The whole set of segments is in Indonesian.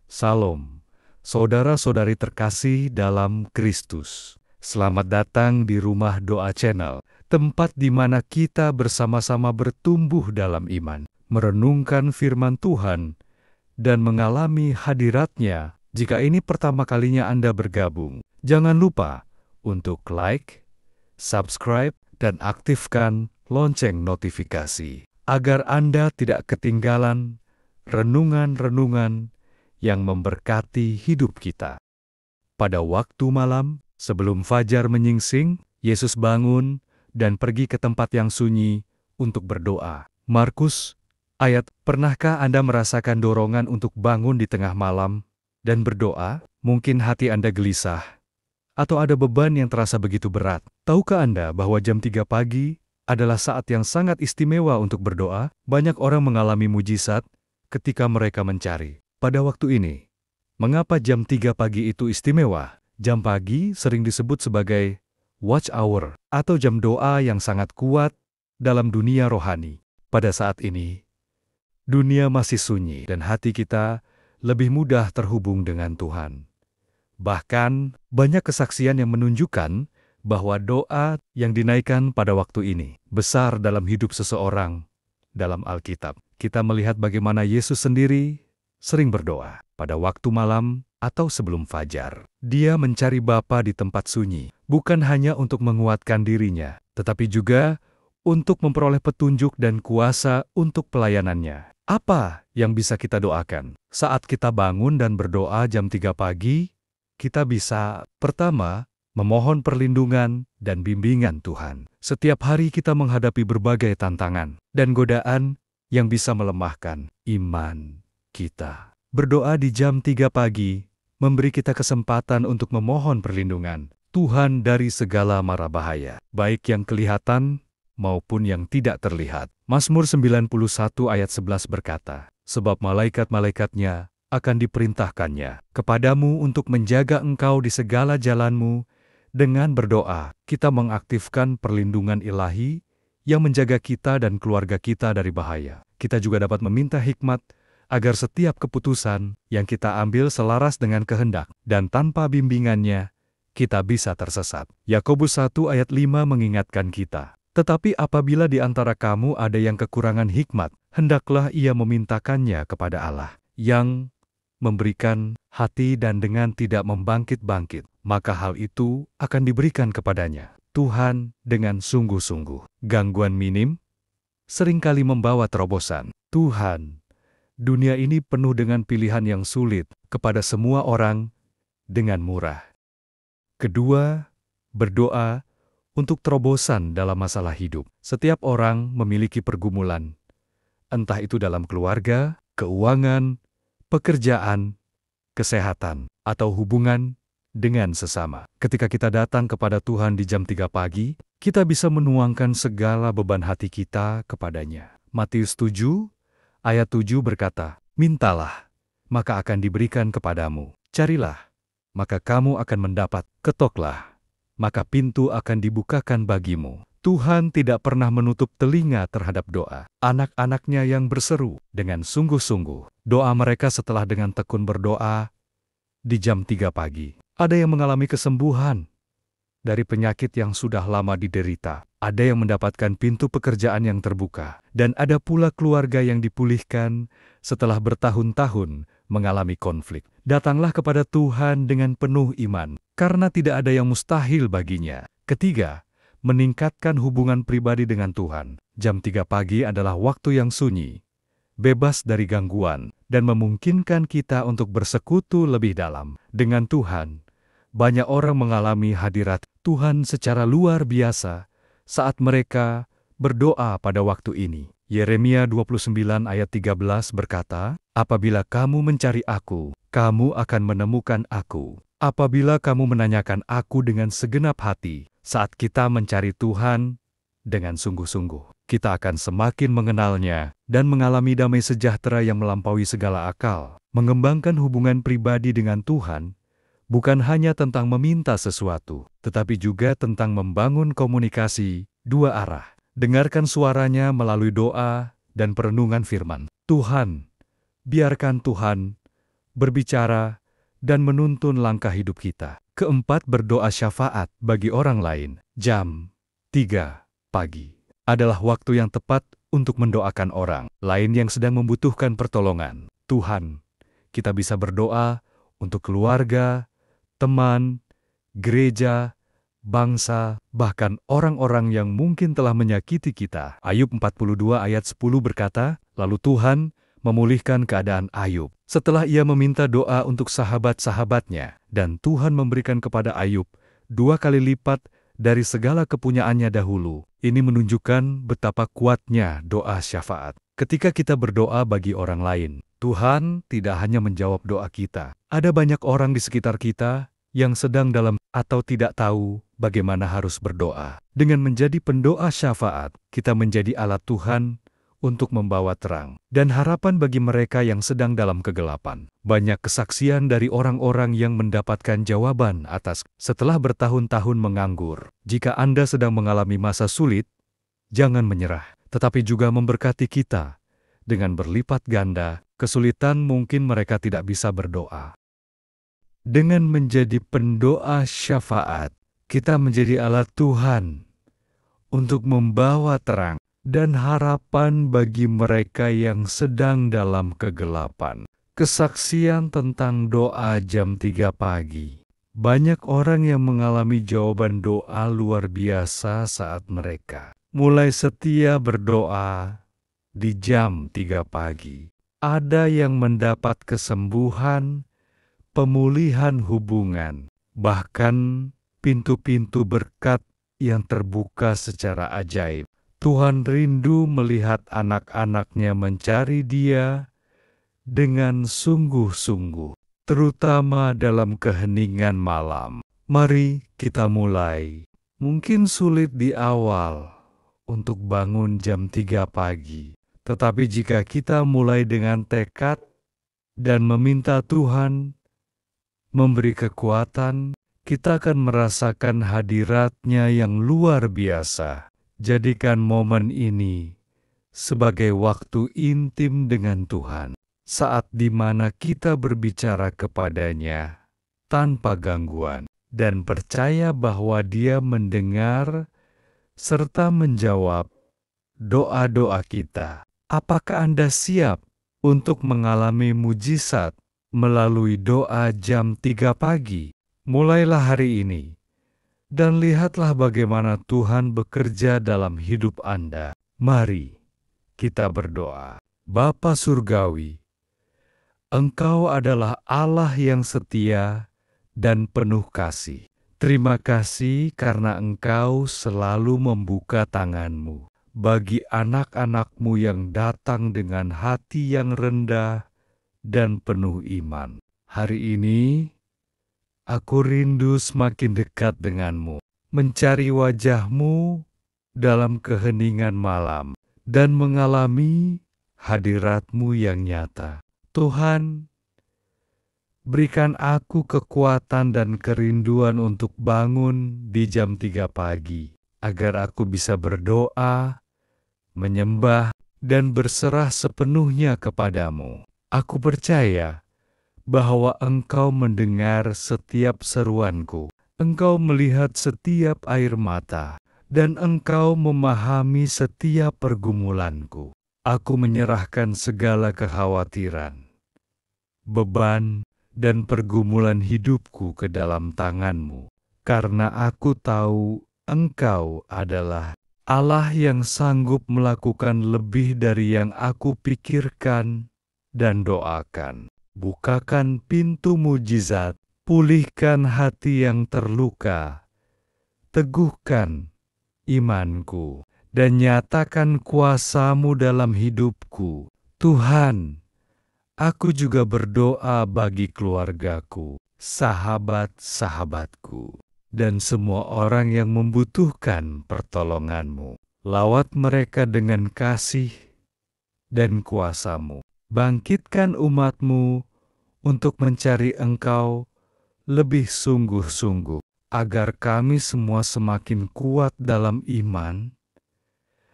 Salam, saudara-saudari terkasih dalam Kristus. Selamat datang di Rumah Doa Channel, tempat di mana kita bersama-sama bertumbuh dalam iman, merenungkan firman Tuhan, dan mengalami hadirat-Nya. Jika ini pertama kalinya Anda bergabung, jangan lupa untuk like, subscribe, dan aktifkan lonceng notifikasi, agar Anda tidak ketinggalan renungan-renungan yang memberkati hidup kita. Pada waktu malam, sebelum fajar menyingsing, Yesus bangun dan pergi ke tempat yang sunyi untuk berdoa. Markus, pernahkah Anda merasakan dorongan untuk bangun di tengah malam dan berdoa? Mungkin hati Anda gelisah, atau ada beban yang terasa begitu berat. Tahukah Anda bahwa jam 3 pagi adalah saat yang sangat istimewa untuk berdoa? Banyak orang mengalami mujizat ketika mereka mencari. Pada waktu ini, mengapa jam 3 pagi itu istimewa? Jam pagi sering disebut sebagai watch hour atau jam doa yang sangat kuat dalam dunia rohani. Pada saat ini, dunia masih sunyi dan hati kita lebih mudah terhubung dengan Tuhan. Bahkan, banyak kesaksian yang menunjukkan bahwa doa yang dinaikkan pada waktu ini besar dalam hidup seseorang. Dalam Alkitab, kita melihat bagaimana Yesus sendiri sering berdoa pada waktu malam atau sebelum fajar. Dia mencari Bapa di tempat sunyi, bukan hanya untuk menguatkan dirinya, tetapi juga untuk memperoleh petunjuk dan kuasa untuk pelayanannya. Apa yang bisa kita doakan? Saat kita bangun dan berdoa jam 3 pagi, kita bisa, pertama, memohon perlindungan dan bimbingan Tuhan. Setiap hari kita menghadapi berbagai tantangan dan godaan yang bisa melemahkan iman kita. Berdoa di jam 3 pagi memberi kita kesempatan untuk memohon perlindungan Tuhan dari segala mara bahaya, baik yang kelihatan maupun yang tidak terlihat. Mazmur 91 ayat 11 berkata, "Sebab malaikat-malaikatnya akan diperintahkannya kepadamu untuk menjaga engkau di segala jalanmu." Dengan berdoa, kita mengaktifkan perlindungan ilahi yang menjaga kita dan keluarga kita dari bahaya. Kita juga dapat meminta hikmat agar setiap keputusan yang kita ambil selaras dengan kehendak, dan tanpa bimbingannya, kita bisa tersesat. Yakobus 1 ayat 5 mengingatkan kita, "Tetapi apabila di antara kamu ada yang kekurangan hikmat, hendaklah ia memintakannya kepada Allah, yang memberikan hati dan dengan tidak membangkit-bangkit, maka hal itu akan diberikan kepadanya." Tuhan dengan sungguh-sungguh. Gangguan minim seringkali membawa terobosan. Tuhan, dunia ini penuh dengan pilihan yang sulit kepada semua orang dengan murah. Kedua, berdoa untuk terobosan dalam masalah hidup. Setiap orang memiliki pergumulan, entah itu dalam keluarga, keuangan, pekerjaan, kesehatan, atau hubungan dengan sesama. Ketika kita datang kepada Tuhan di jam 3 pagi, kita bisa menuangkan segala beban hati kita kepadanya. Matius 7 ayat 7 berkata, "Mintalah, maka akan diberikan kepadamu. Carilah, maka kamu akan mendapat. Ketoklah, maka pintu akan dibukakan bagimu." Tuhan tidak pernah menutup telinga terhadap doa anak-anaknya yang berseru dengan sungguh-sungguh. Doa mereka setelah dengan tekun berdoa di jam 3 pagi. Ada yang mengalami kesembuhan dari penyakit yang sudah lama diderita. Ada yang mendapatkan pintu pekerjaan yang terbuka. Dan ada pula keluarga yang dipulihkan setelah bertahun-tahun mengalami konflik. Datanglah kepada Tuhan dengan penuh iman, karena tidak ada yang mustahil baginya. Ketiga, meningkatkan hubungan pribadi dengan Tuhan. Jam 3 pagi adalah waktu yang sunyi, bebas dari gangguan, dan memungkinkan kita untuk bersekutu lebih dalam dengan Tuhan. Banyak orang mengalami hadirat Tuhan secara luar biasa saat mereka berdoa pada waktu ini. Yeremia 29 ayat 13 berkata, "Apabila kamu mencari aku, kamu akan menemukan aku. Apabila kamu menanyakan aku dengan segenap hati." Saat kita mencari Tuhan dengan sungguh-sungguh, kita akan semakin mengenalnya dan mengalami damai sejahtera yang melampaui segala akal. Mengembangkan hubungan pribadi dengan Tuhan bukan hanya tentang meminta sesuatu, tetapi juga tentang membangun komunikasi dua arah. Dengarkan suaranya melalui doa dan perenungan firman. Tuhan, biarkan Tuhan berbicara, dan menuntun langkah hidup kita. Keempat, berdoa syafaat bagi orang lain. Jam 3 pagi adalah waktu yang tepat untuk mendoakan orang lain yang sedang membutuhkan pertolongan. Tuhan, kita bisa berdoa untuk keluarga, teman, gereja, bangsa, bahkan orang-orang yang mungkin telah menyakiti kita. Ayub 42 ayat 10 berkata, lalu Tuhan memulihkan keadaan Ayub setelah ia meminta doa untuk sahabat-sahabatnya, dan Tuhan memberikan kepada Ayub 2 kali lipat dari segala kepunyaannya dahulu. Ini menunjukkan betapa kuatnya doa syafaat. Ketika kita berdoa bagi orang lain, Tuhan tidak hanya menjawab doa kita. Ada banyak orang di sekitar kita yang sedang dalam atau tidak tahu bagaimana harus berdoa. Dengan menjadi pendoa syafaat, kita menjadi alat Tuhan untuk membawa terang dan harapan bagi mereka yang sedang dalam kegelapan. Banyak kesaksian dari orang-orang yang mendapatkan jawaban atas setelah bertahun-tahun menganggur. Jika Anda sedang mengalami masa sulit, jangan menyerah, tetapi juga memberkati kita dengan berlipat ganda. Kesulitan mungkin mereka tidak bisa berdoa. Dengan menjadi pendoa syafaat, kita menjadi alat Tuhan untuk membawa terang dan harapan bagi mereka yang sedang dalam kegelapan. Kesaksian tentang doa jam 3 pagi. Banyak orang yang mengalami jawaban doa luar biasa saat mereka mulai setia berdoa di jam 3 pagi. Ada yang mendapat kesembuhan, pemulihan hubungan, bahkan pintu-pintu berkat yang terbuka secara ajaib. Tuhan rindu melihat anak-anaknya mencari Dia dengan sungguh-sungguh, terutama dalam keheningan malam. Mari kita mulai. Mungkin sulit di awal untuk bangun jam 3 pagi, tetapi jika kita mulai dengan tekad dan meminta Tuhan memberi kekuatan, kita akan merasakan hadirat-Nya yang luar biasa. Jadikan momen ini sebagai waktu intim dengan Tuhan, saat di mana kita berbicara kepada-Nya tanpa gangguan, dan percaya bahwa Dia mendengar serta menjawab doa-doa kita. Apakah Anda siap untuk mengalami mujizat melalui doa jam 3 pagi? Mulailah hari ini, dan lihatlah bagaimana Tuhan bekerja dalam hidup Anda. Mari kita berdoa. Bapa Surgawi, Engkau adalah Allah yang setia dan penuh kasih. Terima kasih karena Engkau selalu membuka tangan-Mu bagi anak-anak-Mu yang datang dengan hati yang rendah dan penuh iman. Hari ini, aku rindu semakin dekat denganmu, mencari wajahmu dalam keheningan malam, dan mengalami hadiratmu yang nyata. Tuhan, berikan aku kekuatan dan kerinduan untuk bangun di jam 3 pagi, agar aku bisa berdoa, menyembah, dan berserah sepenuhnya kepadamu. Aku percaya bahwa Engkau mendengar setiap seruanku, Engkau melihat setiap air mata, dan Engkau memahami setiap pergumulanku. Aku menyerahkan segala kekhawatiran, beban, dan pergumulan hidupku ke dalam tangan-Mu, karena aku tahu Engkau adalah Allah yang sanggup melakukan lebih dari yang aku pikirkan dan doakan. Bukakan pintu mujizat, pulihkan hati yang terluka, teguhkan imanku, dan nyatakan kuasa-Mu dalam hidupku. Tuhan, aku juga berdoa bagi keluargaku, sahabat-sahabatku, dan semua orang yang membutuhkan pertolongan-Mu. Lawat mereka dengan kasih dan kuasa-Mu. Bangkitkan umat-Mu untuk mencari Engkau lebih sungguh-sungguh, agar kami semua semakin kuat dalam iman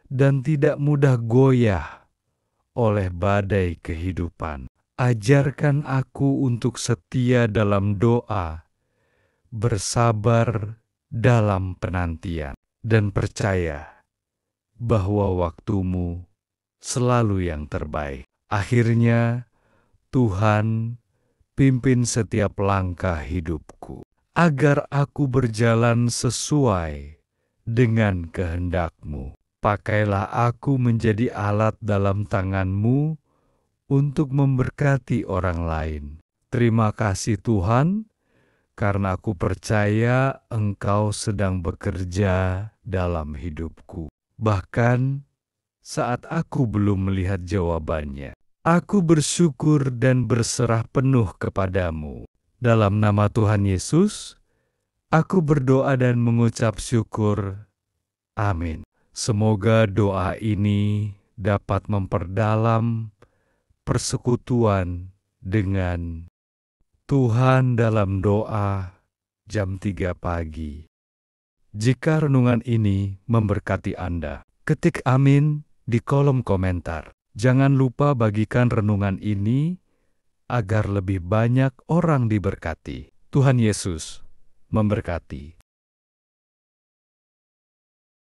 dan tidak mudah goyah oleh badai kehidupan. Ajarkan aku untuk setia dalam doa, bersabar dalam penantian, dan percaya bahwa waktumu selalu yang terbaik. Akhirnya, Tuhan, pimpin setiap langkah hidupku, agar aku berjalan sesuai dengan kehendak-Mu. Pakailah aku menjadi alat dalam tangan-Mu untuk memberkati orang lain. Terima kasih Tuhan, karena aku percaya Engkau sedang bekerja dalam hidupku. Bahkan saat aku belum melihat jawabannya, aku bersyukur dan berserah penuh kepadamu. Dalam nama Tuhan Yesus, aku berdoa dan mengucap syukur. Amin. Semoga doa ini dapat memperdalam persekutuan dengan Tuhan dalam doa jam 3 pagi. Jika renungan ini memberkati Anda, ketik amin di kolom komentar. Jangan lupa bagikan renungan ini agar lebih banyak orang diberkati. Tuhan Yesus memberkati.